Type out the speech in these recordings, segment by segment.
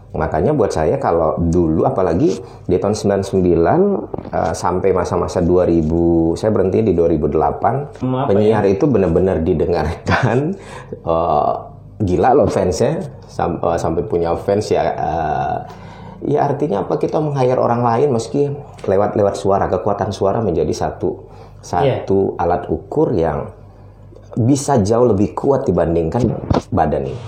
Makanya buat saya kalau dulu, apalagi di tahun 99 sampai masa-masa 2000, saya berhenti di 2008, penyiar itu benar-benar didengarkan. Gila loh fansnya, sampai punya fans ya. Ya artinya apa, kita meng-hire orang lain meski lewat suara, kekuatan suara menjadi satu alat ukur yang bisa jauh lebih kuat dibandingkan badan ini.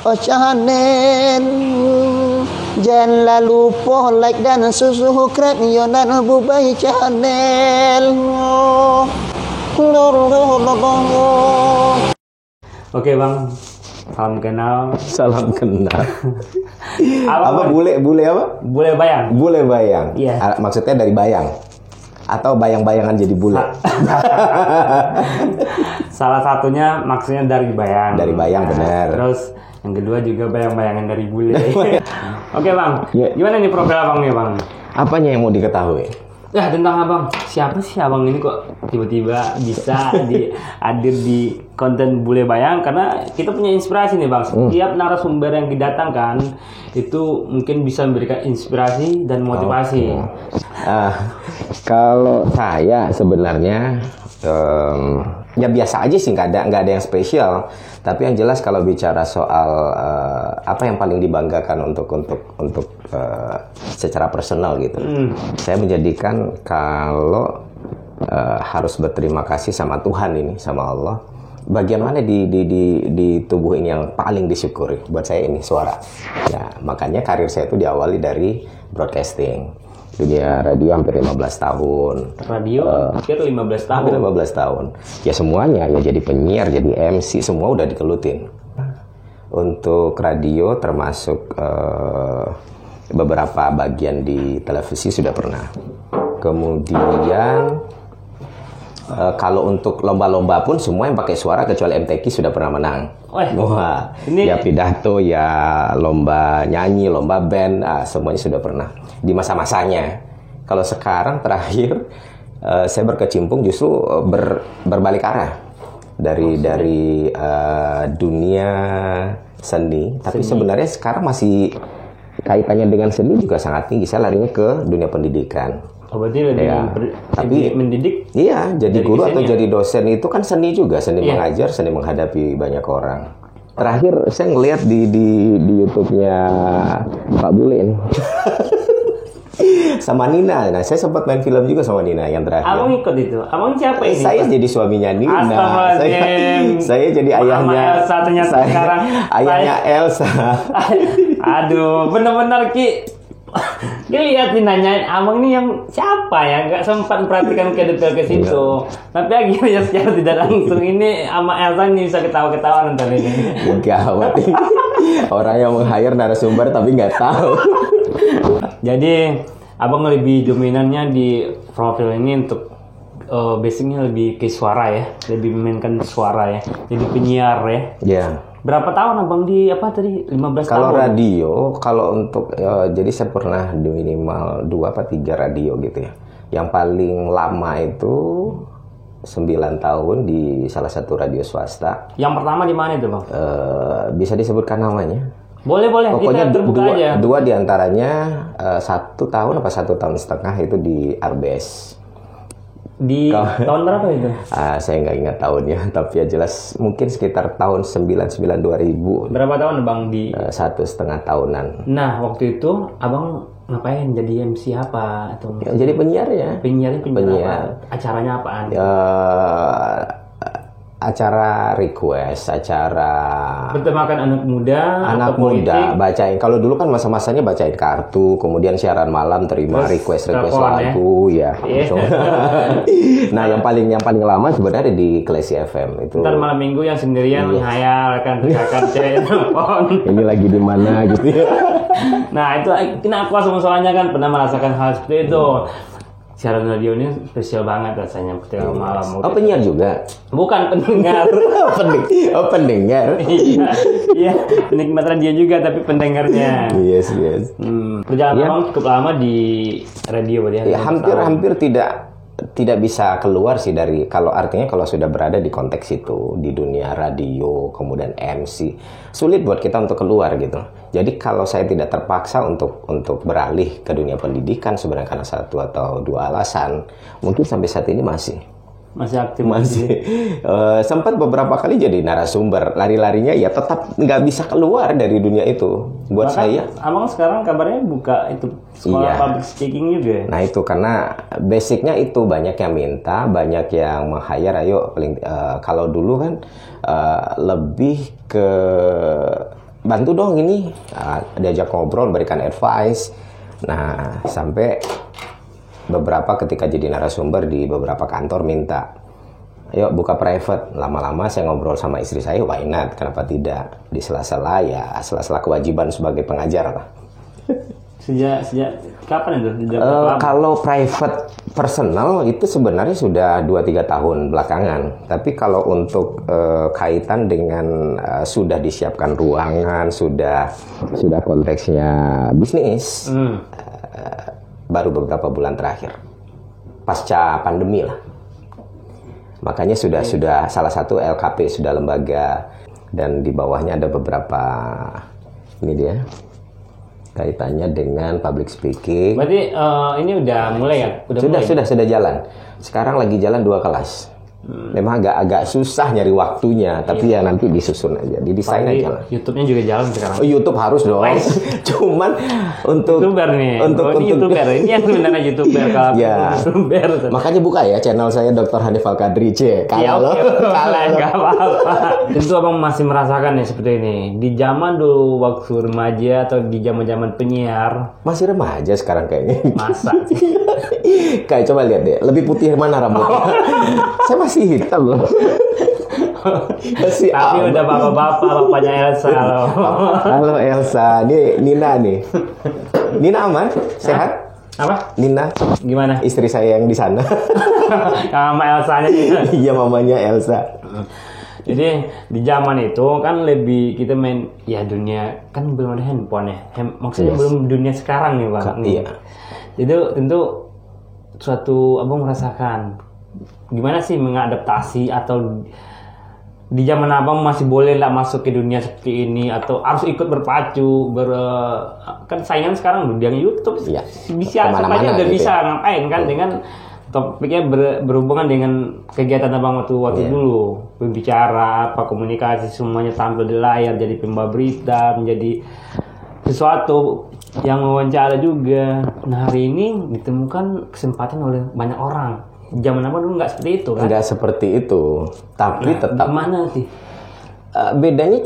Channel jangan lupa like dan subscribe dan Bubai channel. Oke Bang, salam kenal. Salam kenal. Apa bule apa? Bule bayang. Bule bayang. Iya. Maksudnya dari bayang atau bayang-bayangan jadi bule? Salah satunya maksudnya dari bayang. Dari bayang, benar. Terus yang kedua juga bayang-bayangan dari bule. Oke Bang, gimana nih profil Abang nih Bang? Apanya yang mau diketahui? Ya tentang Abang, siapa sih Abang ini kok tiba-tiba bisa hadir di konten Bule Bayang? Karena kita punya inspirasi nih Bang. Setiap narasumber yang didatangkan itu mungkin bisa memberikan inspirasi dan motivasi. Kalau saya sebenarnya ya biasa aja sih, nggak ada yang spesial. Tapi yang jelas kalau bicara soal apa yang paling dibanggakan untuk secara personal gitu, saya menjadikan kalau harus berterima kasih sama Tuhan ini, sama Allah. Bagaimana di tubuh ini yang paling disyukuri buat saya ini suara. Ya makanya karir saya itu diawali dari broadcasting. Dunia radio hampir 15 tahun. Radio hampir 15 tahun. Hampir 15 tahun. Ya semuanya, ya jadi penyiar, jadi MC, semua udah dikelutin. Untuk radio termasuk beberapa bagian di televisi sudah pernah. Kemudian kalau untuk lomba-lomba pun semua yang pakai suara kecuali MTQ sudah pernah menang. Wah, ini ya pidato, ya lomba nyanyi, lomba band, semuanya sudah pernah di masa-masanya. Kalau sekarang terakhir saya berkecimpung justru berbalik arah dari dunia seni, tapi sebenarnya sekarang masih kaitannya dengan seni juga sangat tinggi. Saya larinya ke dunia pendidikan. Oh, berarti lebih tapi mendidik? Iya, jadi guru atau jadi dosen itu kan seni juga, seni Iya. mengajar, seni menghadapi banyak orang. Terakhir saya ngelihat di YouTube-nya Pak Bule ini. Sama Nina. Nah, saya sempat main film juga sama Nina yang terakhir. Abang ikut itu? Abang siapa ini? Saya jadi suaminya Nina. Saya jadi ayahnya. Elsa ternyata sekarang. Ayahnya Elsa. Aduh, benar-benar Ki. Dia lihat nih nanyain abang ini yang siapa ya, nggak sempat perhatikan ke detail ke situ. Tapi akhirnya secara tidak langsung ini sama Elsa nih bisa ketawa-ketawa nonton ini. Gawat ini. Orang yang meng-hire narasumber tapi nggak tahu. Jadi abang lebih dominannya di profil ini untuk basicnya lebih ke suara ya, lebih memainkan suara ya. Jadi penyiar ya. Ya. Berapa tahun abang di apa tadi? 15 kalau tahun? Radio, kalau untuk jadi saya pernah di minimal 2 atau 3 radio gitu ya. Yang paling lama itu 9 tahun di salah satu radio swasta. Yang pertama di mana itu Bang? Bisa disebutkan namanya? Boleh. Pokoknya kita terbuka aja. dua diantaranya 1 tahun apa 1,5 tahun itu di RBS. Di tahun berapa itu? Saya nggak ingat tahunnya, tapi ya jelas mungkin sekitar tahun 99-2000. Berapa tahun Bang di? 1,5 tahunan. Nah waktu itu abang ngapain, jadi MC apa atau? Ya, jadi penyiar ya. Penyiar. Apa? Acaranya apaan? Acara request, acara bertemakan anak muda, bacain. Kalau dulu kan masa-masanya bacain kartu, kemudian siaran malam, terima request lagu ya. Nah, yang paling lama sebenarnya di Classy FM itu. Ntar malam minggu yang sendirian menghayal akan cewek telepon. Ini lagi di mana gitu ya. Nah, itu kena aku soalnya kan pernah merasakan hal seperti itu. siaran radio ini spesial banget rasanya ketika malam. Oh, penyiar juga? Bukan pendengar. Pendengar. Iya, penikmat radio juga tapi pendengarnya. Yes. Perjalanan Abang cukup lama di radio berarti. Ya, hampir tidak bisa keluar sih dari, kalau sudah berada di konteks itu, di dunia radio, kemudian MC, sulit buat kita untuk keluar gitu. Jadi kalau saya tidak terpaksa untuk beralih ke dunia pendidikan sebenarnya karena satu atau dua alasan, mungkin sampai saat ini masih aktif. Sempat beberapa kali jadi narasumber, larinya ya tetap nggak bisa keluar dari dunia itu. Buat saya, Abang sekarang kabarnya buka itu sekolah public speaking juga. Nah itu karena basicnya itu banyak yang minta, banyak yang meng-hire. Ayo kalau dulu kan lebih ke bantu dong ini, diajak ngobrol, berikan advice. Nah sampai beberapa ketika jadi narasumber di beberapa kantor minta, ayo buka private. Lama-lama saya ngobrol sama istri saya, why not? Kenapa tidak? Di sela-sela kewajiban sebagai pengajar lah. Sejak kapan itu? Kalau private personal itu sebenarnya sudah 2-3 tahun belakangan. Tapi kalau untuk kaitan dengan sudah disiapkan ruangan, sudah konteksnya bisnis, baru beberapa bulan terakhir, pasca pandemi lah. Makanya sudah salah satu LKP sudah lembaga, dan di bawahnya ada beberapa, ini dia kaitannya dengan public speaking. Berarti ini udah mulai ya? Sudah jalan. Sekarang lagi jalan 2 kelas. Memang agak susah nyari waktunya, tapi ya nanti disusun aja, didesain aja lah. YouTube-nya juga jalan sekarang. Oh, YouTube harus dong. Cuman untuk YouTuber nih. YouTuber. Ini yang sebenarnya YouTuber kalau ya. YouTuber. Makanya buka ya channel saya Dr. Hanif Al-Qadri C. Kalau enggak apa-apa. Tentu Abang masih merasakan ya seperti ini. Di zaman dulu waktu remaja atau di zaman-zaman penyiar. Masih remaja sekarang kayaknya. Masa? Kayak coba lihat deh, lebih putih mana rambutnya? Saya masih hitam loh. Tapi udah bapaknya Elsa loh. Halo Elsa, ini Nina nih. Nina aman? Sehat? Apa? Nina? Gimana? Istri saya yang di sana. Sama Elsanya. Iya, mamanya Elsa. Jadi di zaman itu kan lebih kita main ya dunia kan belum ada handphone ya. Maksudnya belum dunia sekarang nih Bang. Iya. Jadi tentu suatu Abang merasakan gimana sih mengadaptasi, atau di zaman Abang masih boleh lah masuk ke dunia seperti ini, atau harus ikut berpacu kan saingan sekarang udah yang YouTube bisa apa aja udah gitu bisa ya. Ngapain kan dengan topiknya berhubungan dengan kegiatan Abang waktu dulu, berbicara apa, komunikasi, semuanya tampil di layar, jadi pembawa berita, menjadi sesuatu yang wawancara juga. Nah hari ini ditemukan kesempatan oleh banyak orang. Zaman Abang dulu nggak seperti itu kan? Nggak seperti itu, tapi tetap. Gimana sih? Bedanya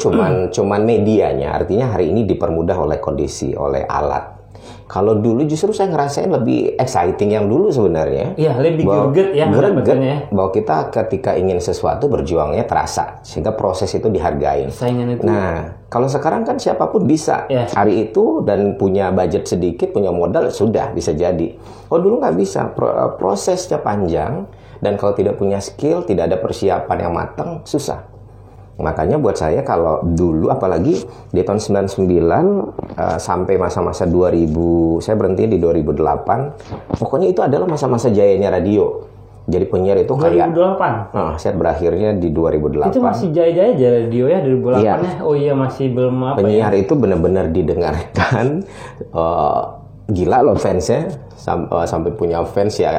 cuman medianya, artinya hari ini dipermudah oleh kondisi, oleh alat. Kalau dulu justru saya ngerasain lebih exciting yang dulu sebenarnya. Iya, lebih greget ya. Greget, bahwa kita ketika ingin sesuatu berjuangnya terasa, sehingga proses itu dihargai. Saingan itu. Nah, kalau sekarang kan siapapun bisa. Ya. Hari itu dan punya budget sedikit, punya modal, sudah bisa jadi. Oh dulu nggak bisa, prosesnya panjang, dan kalau tidak punya skill, tidak ada persiapan yang matang, susah. Makanya buat saya kalau dulu, apalagi di tahun 99 sampai masa-masa 2000, saya berhenti di 2008. Pokoknya itu adalah masa-masa jayanya radio. Jadi penyiar itu 2008? Saya berakhirnya di 2008. Itu masih jaya-jaya aja radio ya 2008 ya? Oh iya, masih belum apa penyiar ya? Itu benar-benar didengarkan. Gila loh fansnya. Sampai punya fans ya.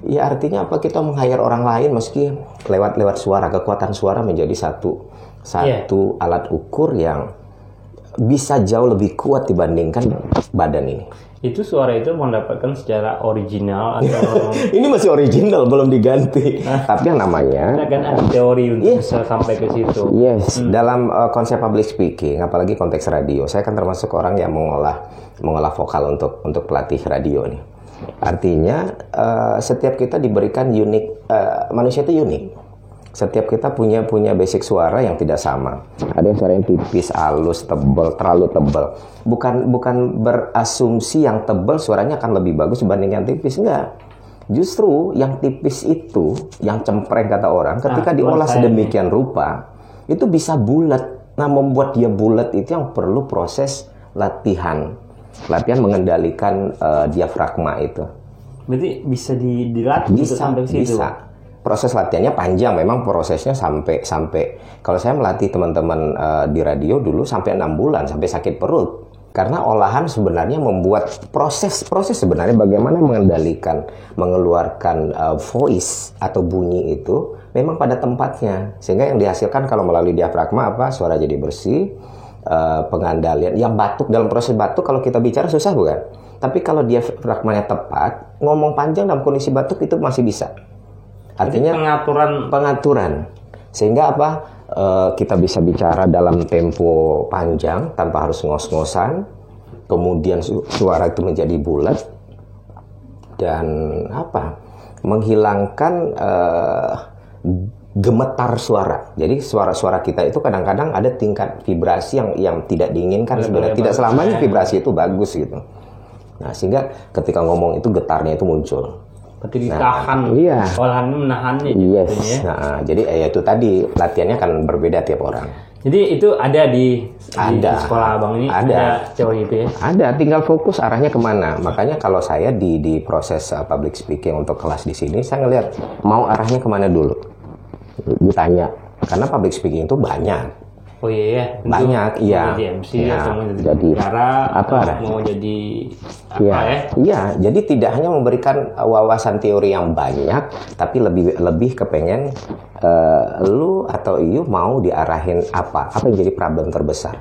Ya artinya apa, kita meng-hire orang lain meski lewat suara, kekuatan suara menjadi satu alat ukur yang bisa jauh lebih kuat dibandingkan badan ini. Itu suara itu mendapatkan secara original atau ini masih original, belum diganti. Tapi yang namanya kan ada teori untuk bisa sampai ke situ. Yes, dalam konsep public speaking, apalagi konteks radio, saya kan termasuk orang yang mengolah vokal untuk pelatih radio nih. Artinya setiap kita diberikan unik, manusia itu unik. Setiap kita punya basic suara yang tidak sama. Ada yang suaranya tipis, halus, tebal, terlalu tebal. Bukan berasumsi yang tebal suaranya akan lebih bagus dibanding yang tipis, enggak. Justru yang tipis itu, yang cempreng kata orang, ketika diolah sedemikian rupa, itu bisa bulat. Nah, membuat dia bulat itu yang perlu proses latihan mengendalikan diafragma itu. Berarti bisa dilatih sampai situ. Bisa. Proses latihannya panjang, memang prosesnya sampai kalau saya melatih teman-teman di radio dulu sampai 6 bulan, sampai sakit perut. Karena olahan sebenarnya membuat proses sebenarnya bagaimana mengeluarkan voice atau bunyi itu memang pada tempatnya. Sehingga yang dihasilkan kalau melalui diafragma suara jadi bersih, pengandalian. Yang batuk, dalam proses batuk kalau kita bicara susah bukan? Tapi kalau diafragmanya tepat, ngomong panjang dalam kondisi batuk itu masih bisa. Artinya pengaturan sehingga kita bisa bicara dalam tempo panjang tanpa harus ngos-ngosan, kemudian suara itu menjadi bulat dan menghilangkan gemetar suara. Jadi suara-suara kita itu kadang-kadang ada tingkat vibrasi yang tidak diinginkan sebenarnya. Tidak selamanya vibrasi itu bagus gitu. Nah, sehingga ketika ngomong itu getarnya itu muncul. Berarti ditahan, olahan menahannya. Yes. Nah, jadi itu tadi latihannya kan berbeda tiap orang. Jadi itu ada di sekolah abang ini ada teori itu ya? Ada, tinggal fokus arahnya kemana. Makanya kalau saya di proses public speaking untuk kelas di sini, saya ngelihat mau arahnya kemana dulu. Ditanya, karena public speaking itu banyak. Oh iya, banyak, iya. Jadi MC atau mau jadi mau jadi Iya, jadi tidak hanya memberikan wawasan teori yang banyak, tapi lebih kepengen lu atau you mau diarahin apa yang jadi problem terbesar.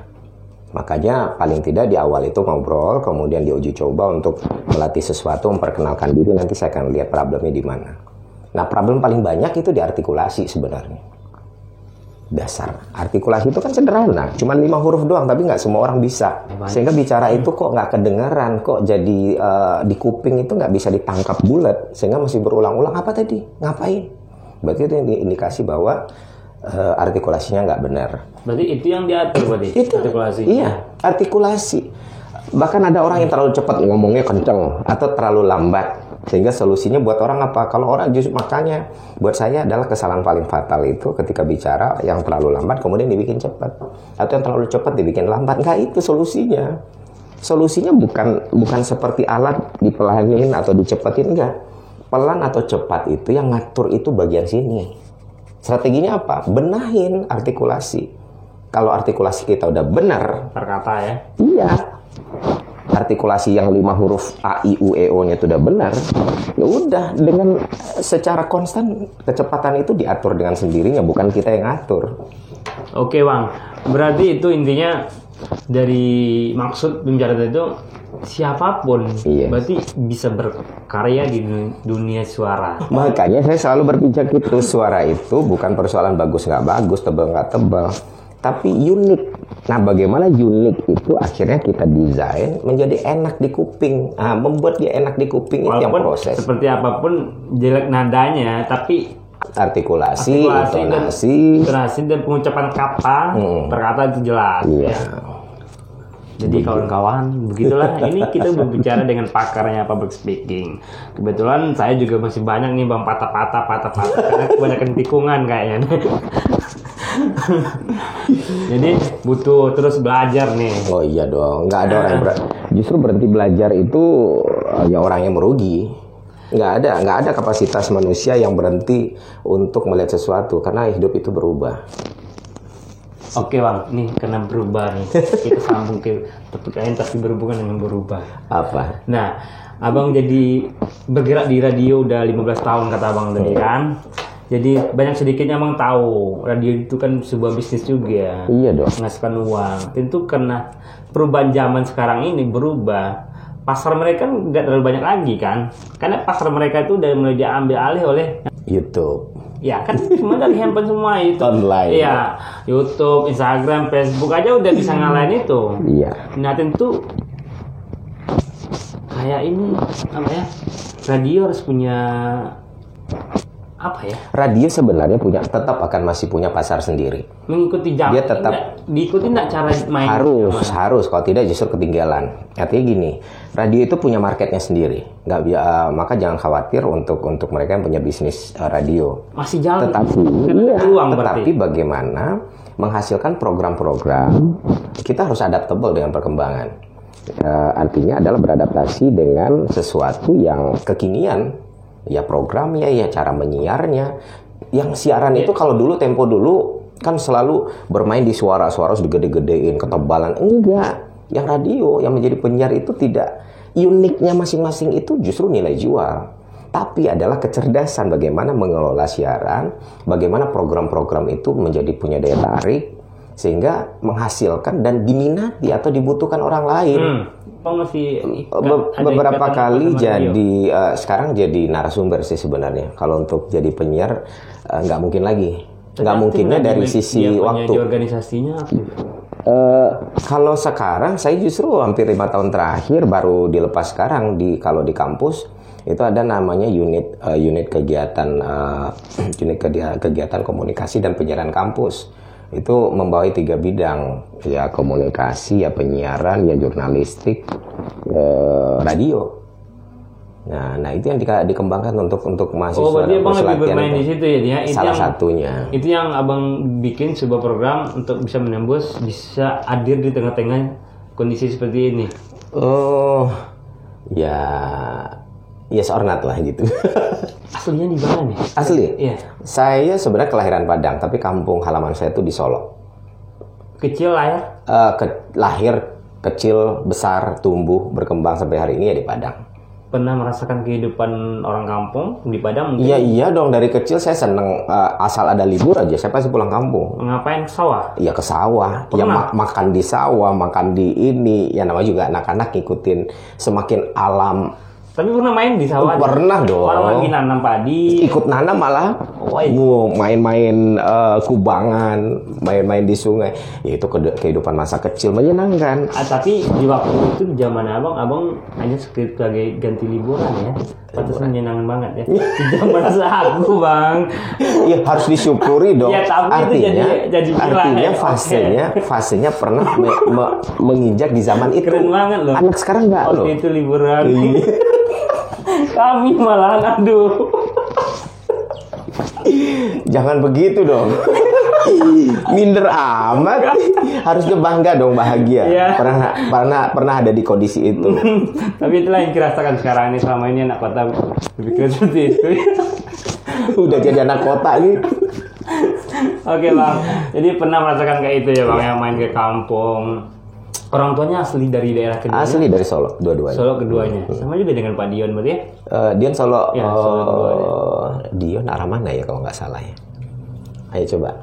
Makanya paling tidak di awal itu ngobrol, kemudian diuji coba untuk melatih sesuatu, memperkenalkan diri, nanti saya akan lihat problemnya di mana. Nah, problem paling banyak itu di artikulasi sebenarnya. Dasar artikulasi itu kan sederhana, cuma 5 huruf doang, tapi nggak semua orang bisa. Sehingga bicara itu kok nggak kedengaran, kok jadi di kuping itu nggak bisa ditangkap bulat, sehingga mesti berulang-ulang apa tadi, ngapain. Berarti itu yang indikasi bahwa artikulasinya nggak benar. Berarti itu yang diatur berarti itu, artikulasi. Iya, artikulasi. Bahkan ada orang yang terlalu cepat ngomongnya kenceng atau terlalu lambat. Sehingga solusinya buat orang apa? Kalau orang justru makanya buat saya adalah kesalahan paling fatal itu ketika bicara yang terlalu lambat kemudian dibikin cepat, atau yang terlalu cepat dibikin lambat. Enggak, itu solusinya. Solusinya bukan seperti alat dipelanin atau dicepatin, enggak. Pelan atau cepat itu yang ngatur itu bagian sini. Strateginya apa? Benahin artikulasi. Kalau artikulasi kita udah benar, perkata ya. Iya. Artikulasi yang 5 huruf A, I, U, E, O-nya itu udah benar, ya udah dengan secara konstan kecepatan itu diatur dengan sendirinya, bukan kita yang ngatur. Oke Bang, berarti itu intinya dari maksud pembicara itu siapapun berarti bisa berkarya di dunia suara. Makanya saya selalu berpijak itu, suara itu bukan persoalan bagus nggak bagus, tebal nggak tebal, tapi unik. Nah, bagaimana unik itu akhirnya kita desain menjadi enak di kuping. Nah, membuat dia enak di kuping itu yang proses. Seperti apapun jelek nadanya, tapi artikulasi intonasi dan pengucapan kata, perkata itu jelas. Iya. Ya. Jadi kawan-kawan, begitulah. Ini kita berbicara dengan pakarnya public speaking. Kebetulan saya juga masih banyak nih Bang patah-patah karena kebanyakan tikungan kayaknya. Jadi butuh terus belajar nih. Oh iya dong, nggak ada orang yang justru berhenti belajar itu ya orang yang merugi. Nggak ada kapasitas manusia yang berhenti untuk melihat sesuatu karena hidup itu berubah. Oke Bang, nih karena berubah nih kita sambung ke topik lain tapi berhubungan dengan berubah. Apa? Nah, Abang jadi bergerak di radio udah 15 tahun kata Abang tadi kan. Jadi banyak sedikitnya Abang tahu radio itu kan sebuah bisnis juga. Iya dong. Menghasilkan uang. Tentu karena perubahan zaman sekarang ini berubah. Pasar mereka nggak terlalu banyak lagi kan. Karena pasar mereka itu udah mulai diambil alih oleh YouTube. Ya kan cuma dari handphone semua itu. Online. Iya, YouTube, Instagram, Facebook aja udah bisa ngalahin itu. Iya. Nah tentu kayak ini apa ya? Radio harus punya apa ya? Radio sebenarnya tetap akan masih punya pasar sendiri. Mengikuti zaman. Dia tetap diikuti nggak cara main? Harus. Kalau tidak justru ketinggalan. Artinya gini, radio itu punya marketnya sendiri. Maka jangan khawatir untuk mereka yang punya bisnis radio. Masih jalan. Tetapi bagaimana menghasilkan program-program, kita harus adaptable dengan perkembangan. Artinya adalah beradaptasi dengan sesuatu yang kekinian. Ya programnya, ya cara menyiarnya. Yang siaran itu kalau dulu tempo dulu kan selalu bermain di suara-suara segede-gedein, ketebalan. Enggak. Yang radio yang menjadi penyiar itu tidak. Uniknya masing-masing itu justru nilai jual. Tapi adalah kecerdasan bagaimana mengelola siaran, bagaimana program-program itu menjadi punya daya tarik sehingga menghasilkan dan diminati atau dibutuhkan orang lain. Beberapa kali jadi sekarang jadi narasumber sih sebenarnya. Kalau untuk jadi penyiar nggak mungkin lagi. Nggak mungkinnya dari sisi waktu. Di organisasinya. Kalau sekarang saya justru hampir 5 tahun terakhir baru dilepas sekarang kalau di kampus itu ada namanya unit kegiatan kegiatan komunikasi dan penyiaran kampus. Itu membawahi 3 bidang, ya komunikasi, ya penyiaran, ya jurnalistik, radio. Nah itu yang dikembangkan untuk mahasiswa. Oh, berarti abang lebih bermain di situ ya? Salah satunya. Itu yang abang bikin sebuah program untuk bisa menembus, bisa hadir di tengah-tengah kondisi seperti ini. Oh, ya yes or not lah gitu. Aslinya di mana nih? Asli? Iya. Saya sebenarnya kelahiran Padang, tapi kampung halaman saya itu di Solo. Kecil lah ya? Lahir, kecil, besar, tumbuh, berkembang sampai hari ini ya di Padang. Pernah merasakan kehidupan orang kampung di Padang mungkin? Iya dong, dari kecil saya seneng asal ada libur aja, saya pasti pulang kampung. Ngapain? Ke sawah? Iya ke sawah, ya makan di sawah, makan di ini, ya namanya juga anak-anak ngikutin semakin alam. Tapi pernah main di sawah? Pernah dong. Orang lagi nanam padi. Ikut nanam malah. Main-main kubangan, main-main di sungai. Ya itu kehidupan masa kecil menyenangkan. Tapi di waktu itu di zaman abang hanya sebagai ganti liburan ya. Pantas menyenangkan banget ya. Di zaman aku bang. Iya harus disyukuri dong. Ya, tapi artinya fasenya pernah menginjak di zaman itu. Keren banget loh. Anak sekarang nggak loh. Waktu itu liburan. Kami malahan aduh. Jangan begitu dong. Minder amat. Harusnya bangga dong, bahagia. Ya. Pernah ada di kondisi itu. Tapi itulah yang dirasakan sekarang ini. Selama ini anak kota berpikir seperti itu. Udah jadi anak kota nih. Oke bang. Jadi pernah merasakan kayak itu ya bang, yang main ke kampung. Orang tuanya asli dari daerah kedua. Asli dari Solo, dua-duanya. Solo keduanya. Sama juga dengan Pak Dion berarti ya? Dion Solo. Ya, Solo keduanya. Dion arah mana ya kalau nggak salah ya? Ayo coba.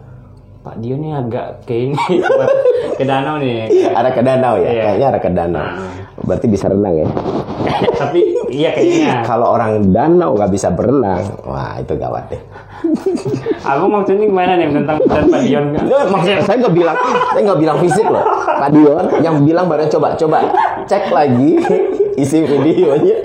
Pak Dion ini agak kayak ini ke danau nih. Arah ke danau ya? Iya. Kayaknya arah ke danau. Berarti bisa renang ya? Tapi iya kayaknya. Kalau orang danau nggak bisa berenang, wah itu gawat deh. Aku maksudnya gimana nih tentang Pak Dion? Saya nggak bilang fisik loh. Pak Dion yang bilang baru coba cek lagi isi videonya.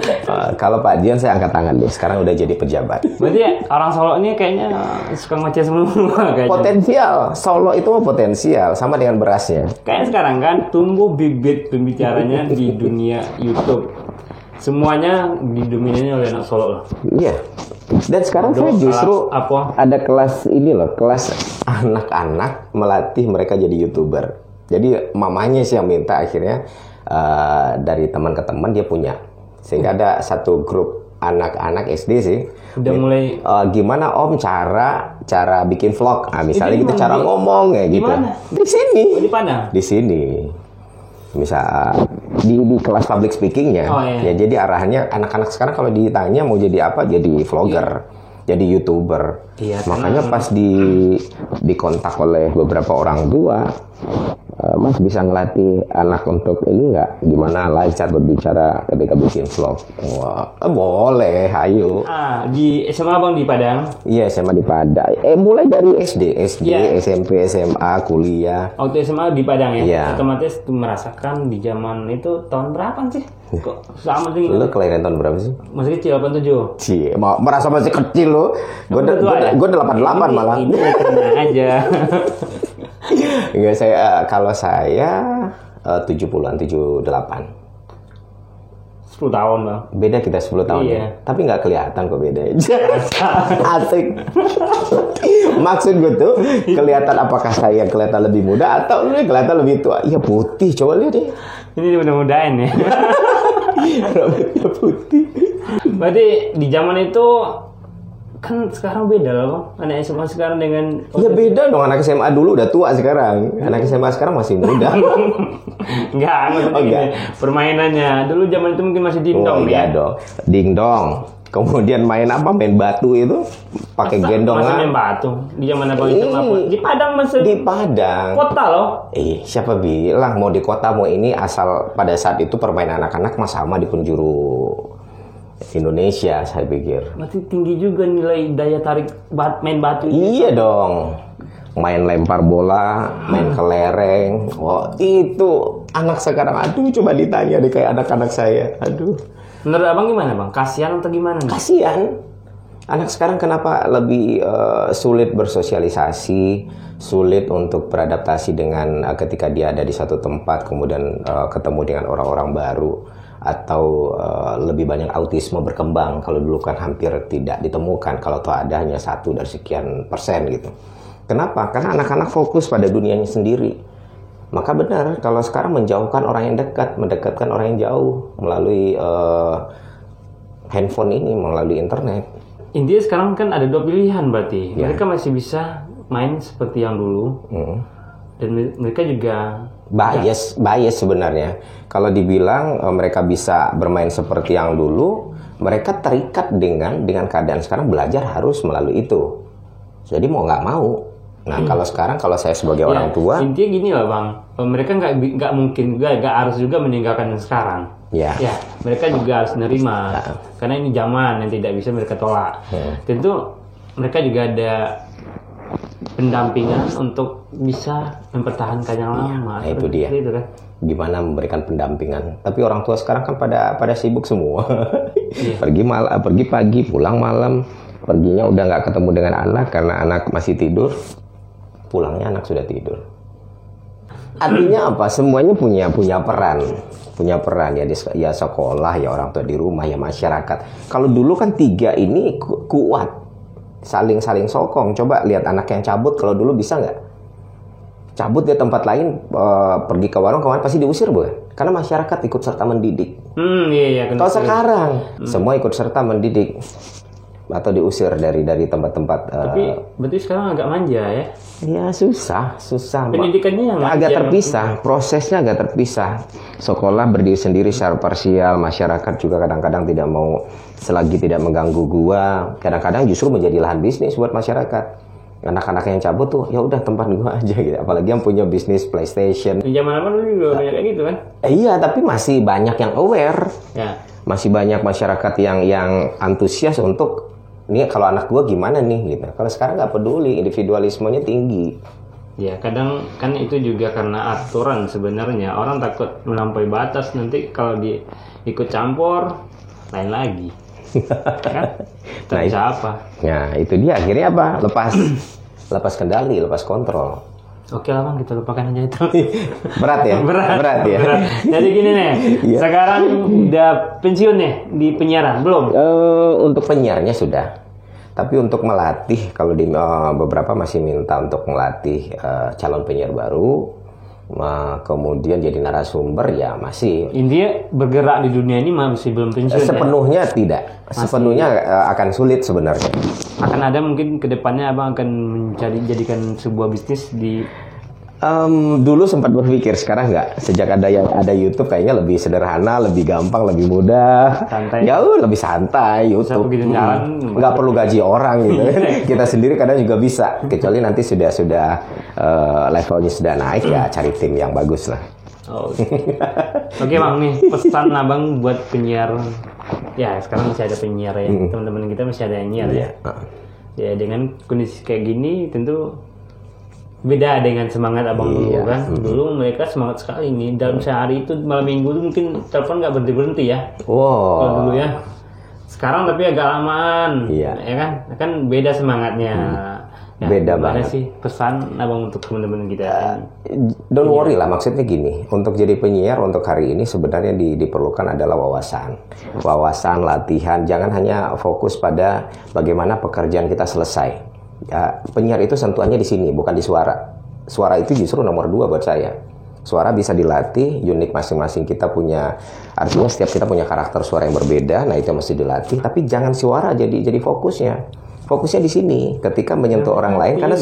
Kalau Pak Dion saya angkat tangan deh. Sekarang udah jadi pejabat. Berarti ya, orang Solo ini kayaknya suka ngoceh semua kayaknya. Potensial. Solo itu mah potensial sama dengan berasnya. Kayak sekarang kan tumbuh bibit pembicaranya di dunia YouTube. Semuanya didominasi oleh anak Solo loh. Iya. Dan sekarang saya justru ada kelas ini loh, kelas anak-anak melatih mereka jadi YouTuber. Jadi mamanya sih yang minta akhirnya dari teman ke teman dia punya. Sehingga ada satu grup anak-anak SD sih. Udah mulai gimana Om cara bikin vlog. Misalnya gitu cara ngomong kayak gitu. Di sini. Di Padang. Di sini. Misal di kelas public speakingnya, ya jadi arahannya anak-anak sekarang kalau ditanya mau jadi apa, jadi vlogger, jadi YouTuber. Makanya pas dikontak oleh beberapa orang tua, Mas bisa ngelatih anak untuk ini nggak? Gimana lancar berbicara ketika bikin vlog? Wah, boleh, ayo. Di SMA Bang di Padang. Iya, SMA di Padang. Mulai dari SD, Iya. SMP, SMA, kuliah. Waktu SMA di Padang ya. Iya. Otomatis tuh merasakan di zaman itu tahun berapa sih? Kok sama sih? Lu kelahiran tahun berapa sih? Masih kecil 87. Cie, merasa masih kecil lo. Gue udah 88 malah. Ini tenang aja. Enggak, kalau saya 70-an, 78. 10 tahun Bang. Beda kita 10 tahun Iya. ya. Tapi nggak kelihatan kok beda. Asik. Maksud gue tuh kelihatan apakah saya kelihatan lebih muda atau lu kelihatan lebih tua. Iya putih, coba lihat deh. Ini mudah-mudahan ya. Rambutnya putih. Berarti di zaman itu kan sekarang beda loh Bang. Anak SMA sekarang dengan Ya beda dong, anak SMA dulu udah tua sekarang. Anak SMA sekarang masih muda. enggak, maksudnya gini, enggak. permainannya. Dulu zaman itu mungkin masih dingdong Oh iya ya. dong. Dingdong. Kemudian main apa? Main batu itu pakai Masih gendongan. main batu. Di zaman apa itu apa? Di Padang masih Di Padang. kota loh. Siapa bilang mau di kota mau ini, asal pada saat itu permainan anak-anak mah sama di penjuru Indonesia, saya pikir. Berarti tinggi juga nilai daya tarik main batu itu. Iya dong. Main lempar bola, main kelereng. Wah, itu anak sekarang, aduh coba ditanya deh kayak anak-anak saya. Aduh. Menurut Abang gimana Bang? Kasihan atau gimana nih? Kasihan. Anak sekarang kenapa lebih sulit bersosialisasi, sulit untuk beradaptasi dengan ketika dia ada di satu tempat, kemudian ketemu dengan orang-orang baru, atau lebih banyak autisme berkembang. Kalau dulu kan hampir tidak ditemukan, kalau toh ada hanya 1 dari sekian persen gitu. Kenapa? Karena anak-anak fokus pada dunianya sendiri. Maka benar kalau sekarang menjauhkan orang yang dekat, mendekatkan orang yang jauh melalui handphone ini, melalui internet. Intinya sekarang kan ada 2 pilihan berarti. Ya. Mereka masih bisa main seperti yang dulu. Dan mereka juga Bias sebenarnya. Kalau dibilang mereka bisa bermain seperti yang dulu, mereka terikat dengan keadaan sekarang, belajar harus melalui itu. Jadi mau nggak mau. Nah kalau sekarang, kalau saya sebagai orang tua, intinya gini loh Bang, mereka nggak mungkin nggak harus juga meninggalkan yang sekarang. Ya. Mereka juga harus nerima karena ini zaman yang tidak bisa mereka tolak. Tentu mereka juga ada pendampingan untuk bisa mempertahankan yang lama. Nah, itu dia. Itu kan. Gimana memberikan pendampingan. Tapi orang tua sekarang kan pada sibuk semua. Pergi pagi, pulang malam. Perginya udah nggak ketemu dengan anak karena anak masih tidur. Pulangnya anak sudah tidur. Artinya apa? Semuanya punya peran. Punya peran ya sekolah, ya orang tua di rumah, ya masyarakat. Kalau dulu kan 3 ini kuat. Saling sokong. Coba lihat anak yang cabut, kalau dulu bisa nggak? Cabut di tempat lain, pergi ke warung kemana pasti diusir bukan? Karena masyarakat ikut serta mendidik. Iya. Kalau sekarang semua ikut serta mendidik atau diusir dari tempat-tempat. Tapi berarti sekarang agak manja ya? Ya susah. Pendidikannya yang agak manja. terpisah, prosesnya agak terpisah. Sekolah berdiri sendiri secara parsial, masyarakat juga kadang-kadang tidak mau, selagi tidak mengganggu gua. Kadang-kadang justru menjadi lahan bisnis buat masyarakat. Anak-anak yang cabut tuh, ya udah tempat gua aja gitu. Apalagi yang punya bisnis PlayStation. Di zaman apa dulu juga banyak kayak gitu kan? Iya, tapi masih banyak yang aware. Ya. Masih banyak masyarakat yang antusias untuk ini kalau anak gua gimana nih gitu. Kalau sekarang nggak peduli, individualismenya tinggi. Ya, kadang kan itu juga karena aturan sebenarnya. Orang takut melampaui batas, nanti kalau ikut campur lain lagi. Kan? Tak bisa apa. Nah, itu dia akhirnya apa? Lepas kendali, lepas kontrol. Oke lah Bang, kita lupakan aja itu. Berat ya? Berat ya? Jadi gini nih, Iya. sekarang udah pensiun nih di penyiaran, belum? Untuk penyiarnya sudah. Tapi untuk melatih, kalau di beberapa masih minta untuk melatih calon penyiar baru. Kemudian jadi narasumber ya masih. Intinya bergerak di dunia ini masih belum pensiun. Sepenuhnya tidak. Sepenuhnya akan sulit sebenarnya. Akan ada mungkin kedepannya Abang akan jadikan sebuah bisnis di Dulu sempat berpikir, sekarang nggak. Sejak ada YouTube kayaknya lebih sederhana, lebih gampang, lebih mudah. Santai. Jauh lebih santai YouTube. begitu jalan, Nggak perlu gaji orang gitu. Kita sendiri kadang juga bisa. Kecuali nanti sudah levelnya sudah naik ya, cari tim yang bagus lah. Oh. Oke Bang, nih pesan Abang buat penyiar. Ya sekarang masih ada penyiar ya, teman-teman kita masih ada yang nyiar ya. Ya dengan kondisi kayak gini tentu beda dengan semangat Abang dulu kan. Dulu mereka semangat sekali nih, dalam sehari itu malam minggu tuh mungkin telepon nggak berhenti ya. Wow. Kalau dulu ya. Sekarang tapi agak lamaan. Iya. Ya kan? Kan beda semangatnya. Ya, Beda gimana banget. sih pesan Abang untuk teman-teman kita? Don't worry lah, maksudnya gini, untuk jadi penyiar untuk hari ini sebenarnya diperlukan adalah wawasan, latihan. Jangan hanya fokus pada bagaimana pekerjaan kita selesai. Ya, penyiar itu sentuhannya di sini, bukan di suara. Suara itu justru nomor 2 buat saya. Suara bisa dilatih, unik masing-masing kita punya, artinya setiap kita punya karakter suara yang berbeda. Nah itu mesti dilatih, tapi jangan suara jadi fokusnya. Fokusnya di sini, ketika menyentuh orang lain, karena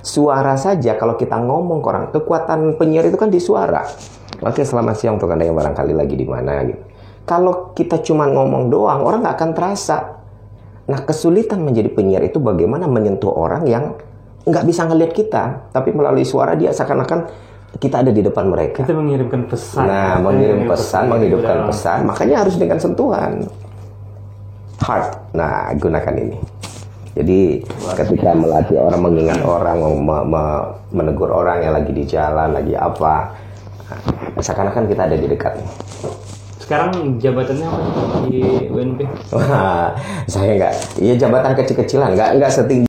suara saja kalau kita ngomong ke orang, kekuatan penyiar itu kan di suara. Oke, selamat siang untuk Anda yang barangkali lagi di mana gitu. Kalau kita cuma ngomong doang, orang nggak akan terasa. Nah, kesulitan menjadi penyiar itu bagaimana menyentuh orang yang nggak bisa ngelihat kita, tapi melalui suara dia seakan-akan kita ada di depan mereka. Kita mengirimkan pesan. Nah, mengirim pesan, menghidupkan pesan, makanya harus dengan sentuhan. Heart. Nah, gunakan ini. Jadi ketika melatih orang, mengingat orang, menegur orang yang lagi di jalan, lagi apa, seakan-akan kita ada di dekatnya. Sekarang jabatannya apa di UNP? Wah, saya nggak. Iya, jabatan kecil-kecilan, nggak setinggi